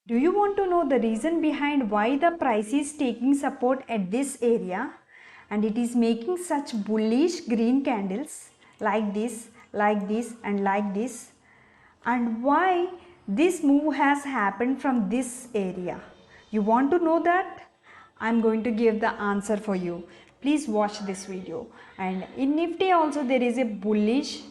Do you want to know the reason behind why the price is taking support at this area and it is making such bullish green candles like this and like this, and why this move has happened from this area? You want to know that? I'm going to give the answer for you. Please watch this video. And in Nifty also there is a bullish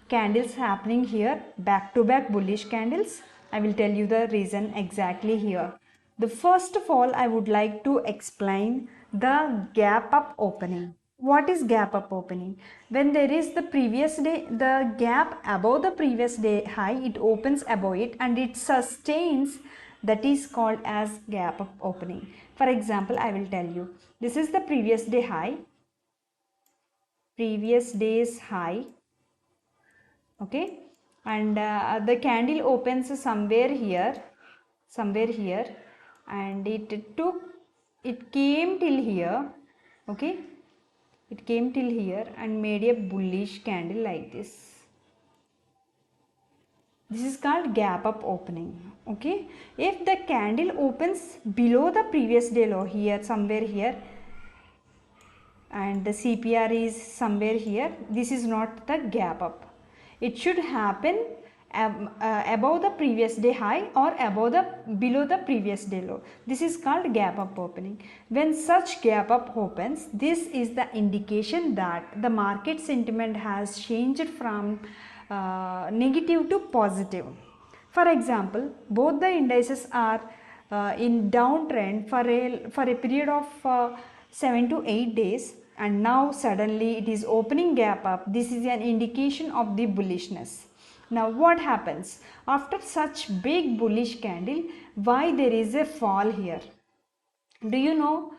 candles happening here, back to back bullish candles. I will tell you the reason exactly here. The first of all, I would like to explain the gap up opening. What is gap up opening? When there is the previous day, the gap above the previous day high, it opens above it and it sustains. That is called as gap up opening. For example, I will tell you, this is the previous day high, previous day's high, okay, and the candle opens somewhere here, and it came till here, okay, it came till here and made a bullish candle like this. This is called gap up opening. Okay, if the candle opens below the previous day low here, somewhere here, and the CPR is somewhere here, this is not the gap up. It should happen above the previous day high or below the previous day low. This is called gap up opening. When such gap up opens, this is the indication that the market sentiment has changed from negative to positive. For example, both the indices are in downtrend for a period of 7 to 8 days, and now suddenly it is opening gap up. This is an indication of the bullishness. Now what happens after such big bullish candle? Why there is a fall here? Do you know?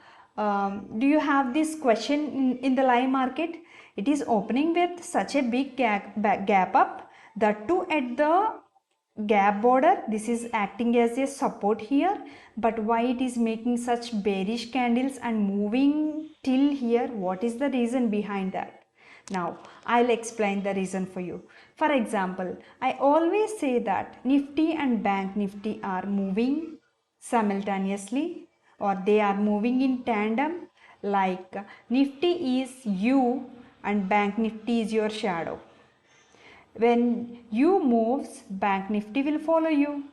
Do you have this question in the live market? It is opening with such a big gap up, that too at the gap border. This is acting as a support here, but why it is making such bearish candles and moving till here? What is the reason behind that? Now I'll explain the reason for you. For example, I always say that Nifty and Bank Nifty are moving simultaneously, or they are moving in tandem, like Nifty is you and Bank Nifty is your shadow. When you moves, Bank Nifty will follow you,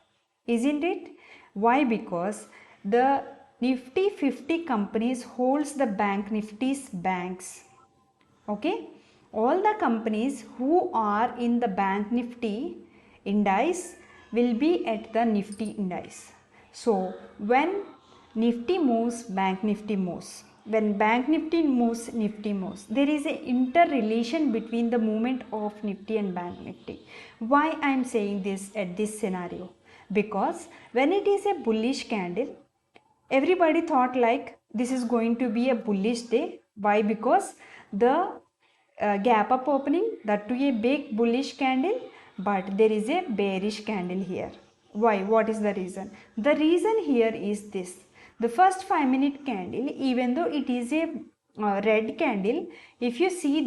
isn't it? Why? Because the Nifty 50 companies holds the Bank Nifty's banks. Okay, all the companies who are in the Bank Nifty index will be at the Nifty index. So when Nifty moves, Bank Nifty moves. When Bank Nifty moves, Nifty moves. There is an interrelation between the movement of Nifty and Bank Nifty. Why I am saying this at this scenario? Because when it is a bullish candle, everybody thought like this is going to be a bullish day. Why? Because the gap up opening, that to a big bullish candle, but there is a bearish candle here. Why? What is the reason? The reason here is this. The first 5-minute candle, even though it is a red candle, if you see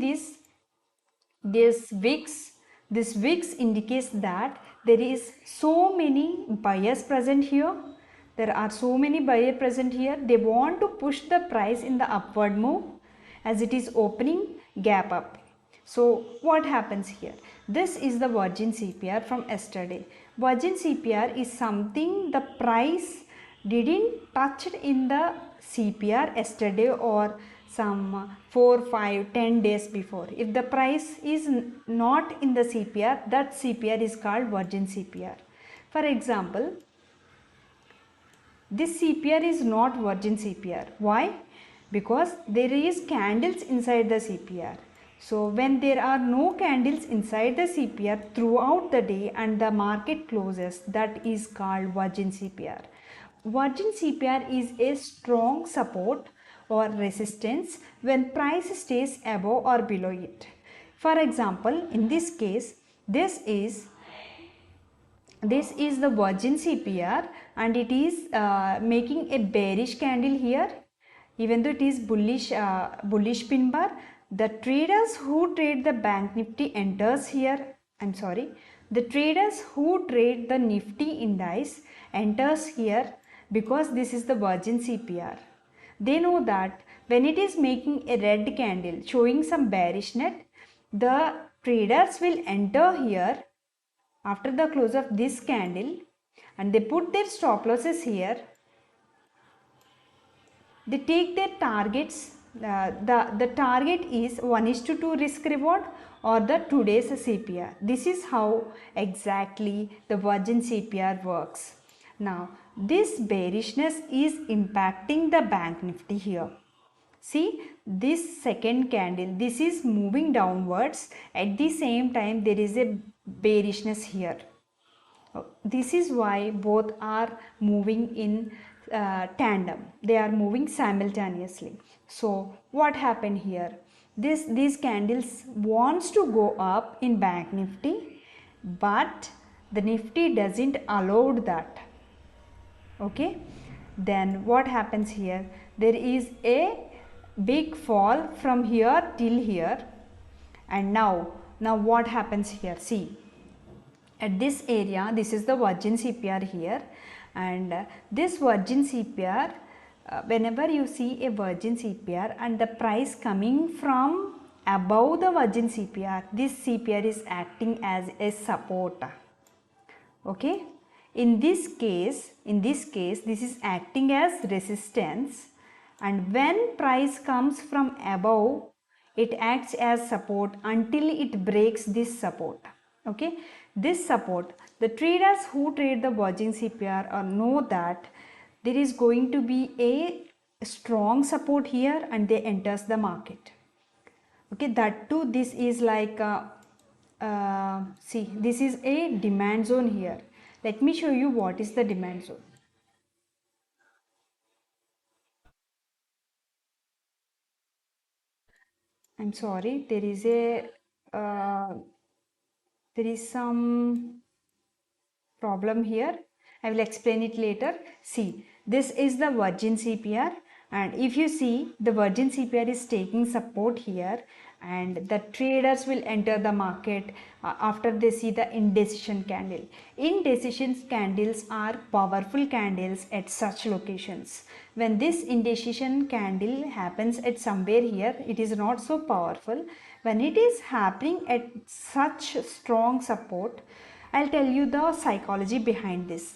this wicks indicates that there is so many buyers present here. There are so many buyers present here. They want to push the price in the upward move as it is opening gap up. So what happens here? This is the Virgin CPR from yesterday. Virgin CPR is something the price didn't touch in the CPR yesterday or some 4, 5, 10 days before. If the price is not in the CPR, that CPR is called Virgin CPR. For example, this CPR is not Virgin CPR. Why? Because there is candles inside the CPR. So when there are no candles inside the CPR throughout the day and the market closes, that is called Virgin CPR. Virgin CPR is a strong support or resistance when price stays above or below it. For example, in this case, this is the Virgin CPR and it is making a bearish candle here. Even though it is bullish pin bar, the traders who trade the Bank Nifty enters here. I'm sorry, The traders who trade the Nifty index enters here because this is the virgin CPR. They know that when it is making a red candle showing some bearishness, the traders will enter here after the close of this candle and they put their stop losses here. They take their targets. The target is 1:2 risk reward or the today's CPR. This is how exactly the virgin CPR works. Now this bearishness is impacting the bank nifty here. See this second candle, this is moving downwards. At the same time there is a bearishness here. This is why both are moving in tandem. They are moving simultaneously. So what happened here? These candles wants to go up in bank nifty, but the nifty doesn't allow that. Okay, then what happens here? There is a big fall from here till here, and now what happens here? See, at this area, this is the virgin CPR here, and this virgin CPR, whenever you see a virgin CPR and the price coming from above the virgin CPR, this CPR is acting as a support. Okay, in this case this is acting as resistance, and when price comes from above, it acts as support until it breaks this support. Okay, this support, the traders who trade the virgin CPR know that there is going to be a strong support here and they enters the market. Okay, that too, this is like see, this is a demand zone here. Let me show you what is the demand zone. I'm sorry, there is some problem here. I will explain it later. See, this is the virgin CPR, and if you see, the virgin CPR is taking support here, and the traders will enter the market after they see the indecision candle. Indecision candles are powerful candles at such locations. When this indecision candle happens at somewhere here, it is not so powerful. When it is happening at such strong support, I'll tell you the psychology behind this.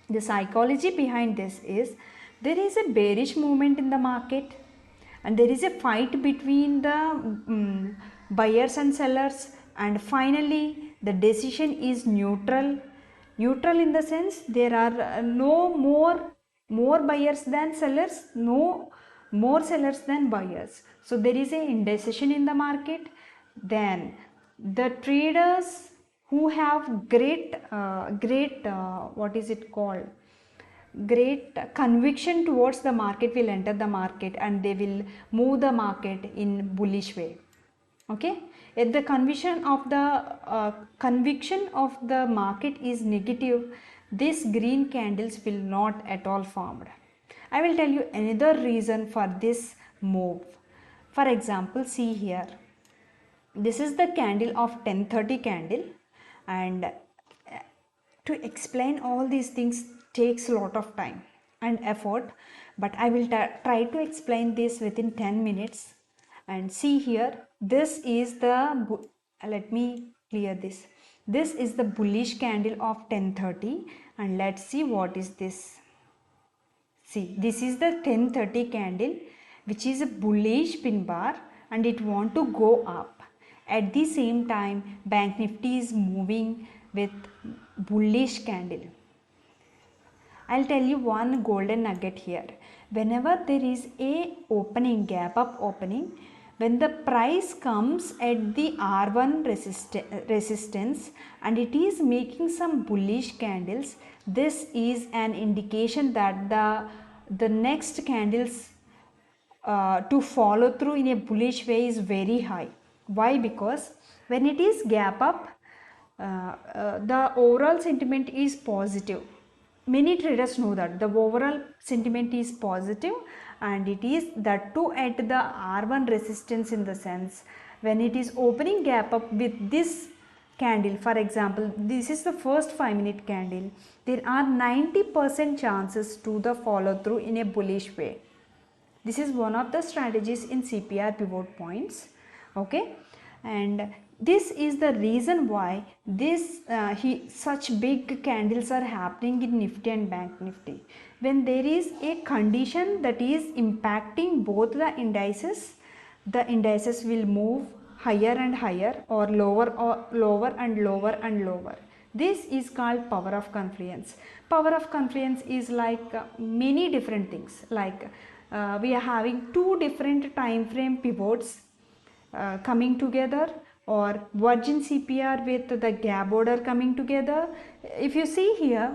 The psychology behind this is there is a bearish movement in the market and there is a fight between the buyers and sellers, and finally the decision is neutral. Neutral in the sense there are no more buyers than sellers, no more sellers than buyers. So there is a indecision in the market. Then the traders who have great what is it called, great conviction towards the market will enter the market and they will move the market in bullish way. Okay, if the conviction of the market is negative, these green candles will not at all formed. I will tell you another reason for this move. For example, see here, this is the candle of 10:30 candle, and to explain all these things takes a lot of time and effort, but I will try to explain this within 10 minutes. And see here, this is the, let me clear this. This is the bullish candle of 10:30, and let's see what is this. See, this is the 10:30 candle which is a bullish pin bar and it want to go up. At the same time, bank nifty is moving with bullish candle. I'll tell you one golden nugget here. Whenever there is a opening, gap up opening, when the price comes at the R1 resistance and it is making some bullish candles, this is an indication that the next candles to follow through in a bullish way is very high. Why? Because when it is gap up, the overall sentiment is positive. Many traders know that the overall sentiment is positive, and it is that too at the R1 resistance, in the sense when it is opening gap up with this candle, for example, this is the first 5-minute candle, there are 90% chances to the follow through in a bullish way. This is one of the strategies in CPR pivot points. Okay, and this is the reason why such big candles are happening in Nifty and Bank Nifty. When there is a condition that is impacting both the indices will move higher and higher, or lower and lower and lower. This is called power of confluence. Power of confluence is like many different things, like we are having two different time frame pivots coming together, or virgin CPR with the gap order coming together. If you see here,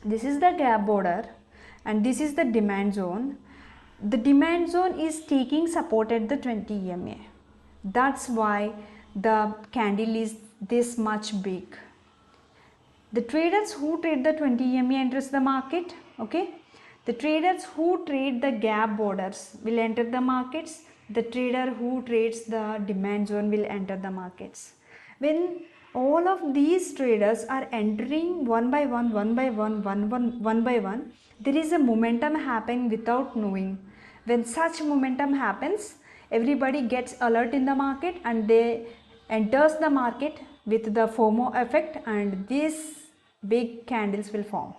this is the gap order and this is the demand zone. The demand zone is taking support at the 20 EMA. That's why the candle is this much big. The traders who trade the 20 EMA enters the market. Okay, the traders who trade the gap orders will enter the markets. The trader who trades the demand zone will enter the markets. When all of these traders are entering one by one, there is a momentum happening without knowing. When such momentum happens, everybody gets alert in the market and they enters the market with the FOMO effect, and these big candles will form.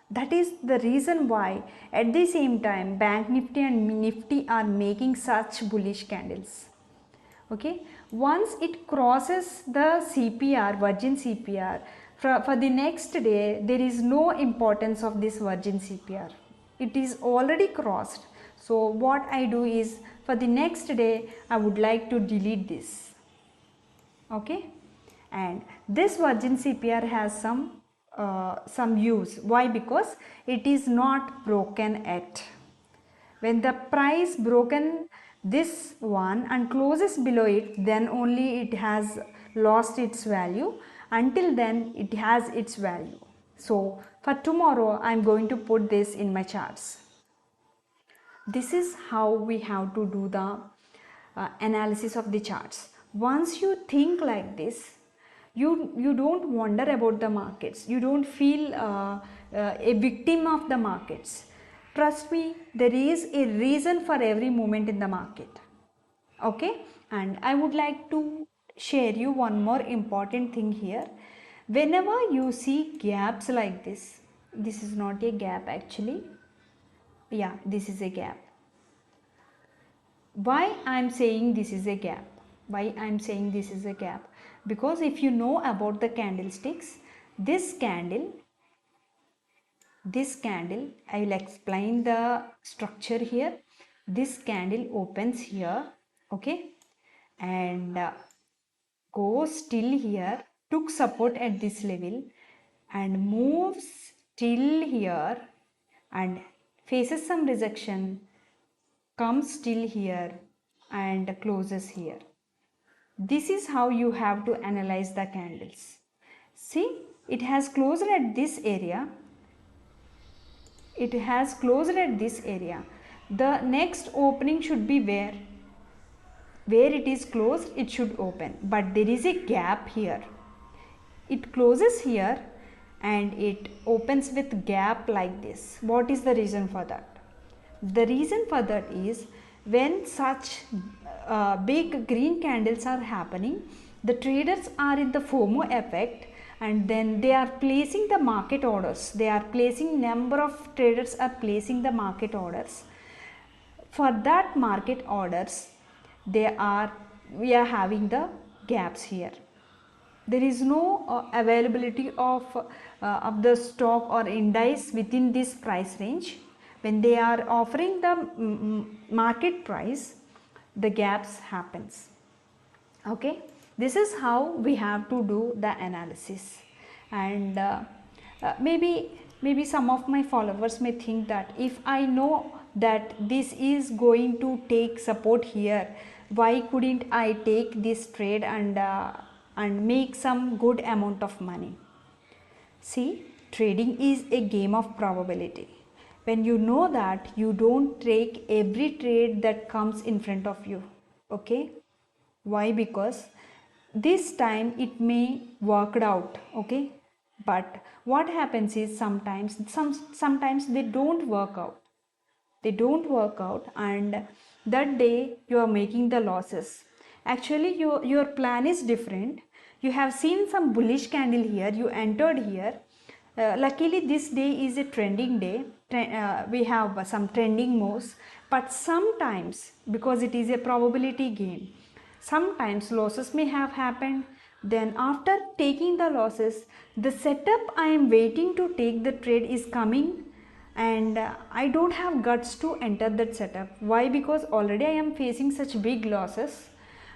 That is the reason why at the same time Bank Nifty and Nifty are making such bullish candles. Okay, once it crosses the CPR, virgin CPR, for the next day there is no importance of this virgin CPR. It is already crossed. So what I do is, for the next day I would like to delete this. Okay, and this virgin CPR has some use. Why? Because it is not broken yet. When the price broken this one and closes below it, then only it has lost its value. Until then it has its value. So for tomorrow I am going to put this in my charts. This is how we have to do the analysis of the charts. Once you think like this, you don't wonder about the markets. You don't feel a victim of the markets. Trust me, there is a reason for every movement in the market. Okay, and I would like to share you one more important thing here. Whenever you see gaps like this is not a gap actually. Yeah, this is a gap. Why I am saying this is a gap? Why I am saying this is a gap? Because if you know about the candlesticks, this candle, I will explain the structure here. This candle opens here, okay, and goes till here, took support at this level and moves till here and faces some rejection, comes till here and closes here. This is how you have to analyze the candles. See, it has closed at this area. It has closed at this area. The next opening should be where it is closed, it should open. But there is a gap here. It closes here and it opens with gap like this. What is the reason for that? The reason for that is, when such big green candles are happening, the traders are in the FOMO effect, and then they are placing the market orders. They are placing, number of traders are placing the market orders. For that market orders, we are having the gaps here. There is no availability of the stock or index within this price range. When they are offering the market price, the gaps happens. Okay, this is how we have to do the analysis. And maybe some of my followers may think that if I know that this is going to take support here, why couldn't I take this trade and make some good amount of money? See, trading is a game of probability. When you know that, you don't take every trade that comes in front of you. Okay, why? Because this time it may worked out, okay, but what happens is sometimes they don't work out. They don't work out, and that day you are making the losses. Actually your plan is different. You have seen some bullish candle here, you entered here. Luckily this day is a trending day. We have some trending moves, but sometimes because it is a probability game, sometimes losses may have happened. Then after taking the losses, the setup I am waiting to take the trade is coming, and I don't have guts to enter that setup. Why? Because already I am facing such big losses,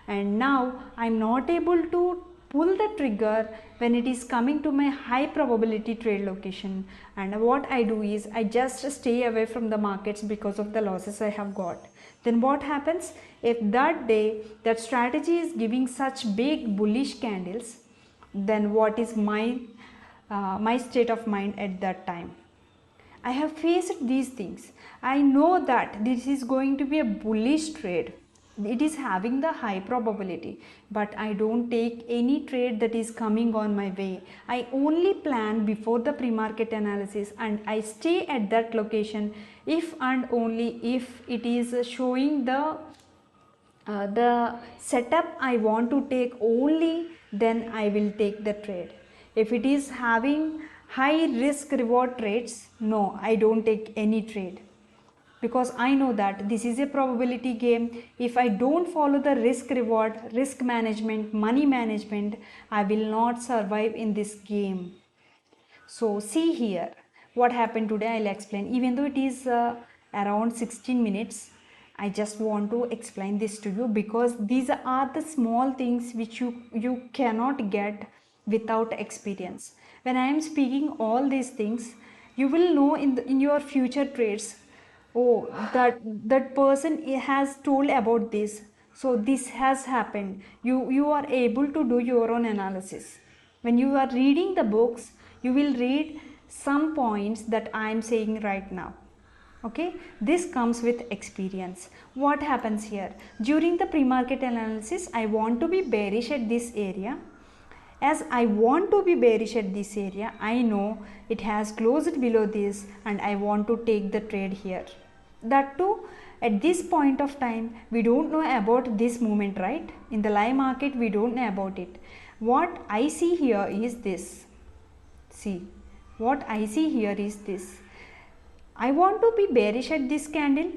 and now I am not able to pull the trigger when it is coming to my high probability trade location. And what I do is I just stay away from the markets because of the losses I have got. Then what happens if that day that strategy is giving such big bullish candles? Then what is my state of mind at that time? I have faced these things. I know that this is going to be a bullish trade. It is having the high probability, but I don't take any trade that is coming on my way. I only plan before the pre-market analysis, and I stay at that location if and only if it is showing the setup I want to take only, then I will take the trade. If it is having high risk reward trades, no, I don't take any trade, because I know that this is a probability game. If I don't follow the risk reward, risk management, money management, I will not survive in this game. So see here what happened today. I'll explain. Even though it is around 16 minutes, I just want to explain this to you, because these are the small things which you cannot get without experience. When I am speaking all these things, you will know in your future trades, oh, that person has told about this, so this has happened. You are able to do your own analysis. When you are reading the books, you will read some points that I am saying right now. Okay, this comes with experience. What happens here? During the pre-market analysis, I want to be bearish at this area. As I want to be bearish at this area, I know it has closed below this, and I want to take the trade here. That too, at this point of time, we don't know about this movement, right? In the live market, we don't know about it. What I see here is this. See, what I see here is this. I want to be bearish at this candle,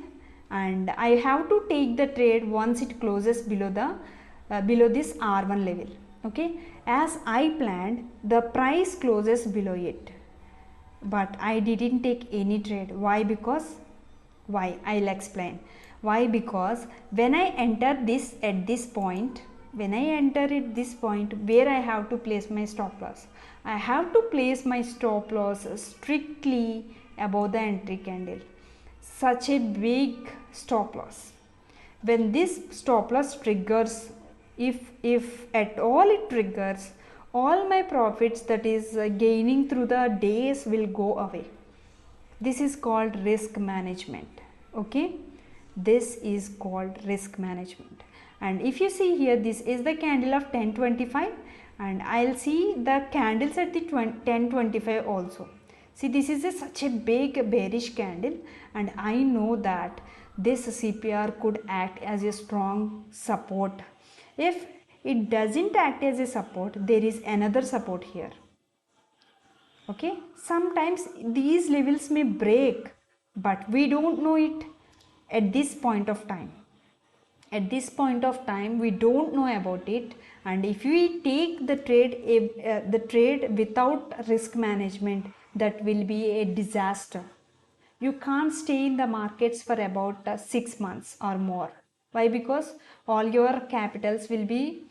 and I have to take the trade once it closes below this R1 level. Okay, as I planned, the price closes below it, but I didn't take any trade. Why? Why? I'll explain. Why? Because when I enter this at this point, when I enter at this point where I have to place my stop loss, I have to place my stop loss strictly above the entry candle. Such a big stop loss. When this stop loss triggers, if at all it triggers, all my profits that is gaining through the days will go away. This is called risk management. Okay, this is called risk management. And if you see here, this is the candle of 1025, and I'll see the candles at the 1025 also. See, this is such a big bearish candle, and I know that this CPR could act as a strong support. If it doesn't act as a support, there is another support here. Okay, sometimes these levels may break, but we don't know it at this point of time. At this point of time, we don't know about it, and if we take the trade without risk management, that will be a disaster. You can't stay in the markets for about 6 months or more. Why? Because all your capitals will be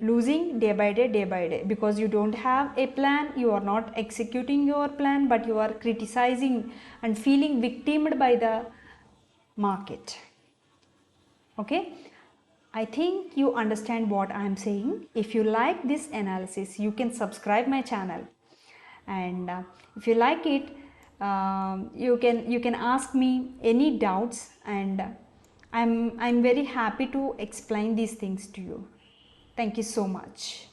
losing day by day, because you don't have a plan. You are not executing your plan, but you are criticizing and feeling victimed by the market. Okay, I think you understand what I am saying. If you like this analysis, you can subscribe my channel, and if you like it, you can ask me any doubts, and I'm very happy to explain these things to you. Thank you so much.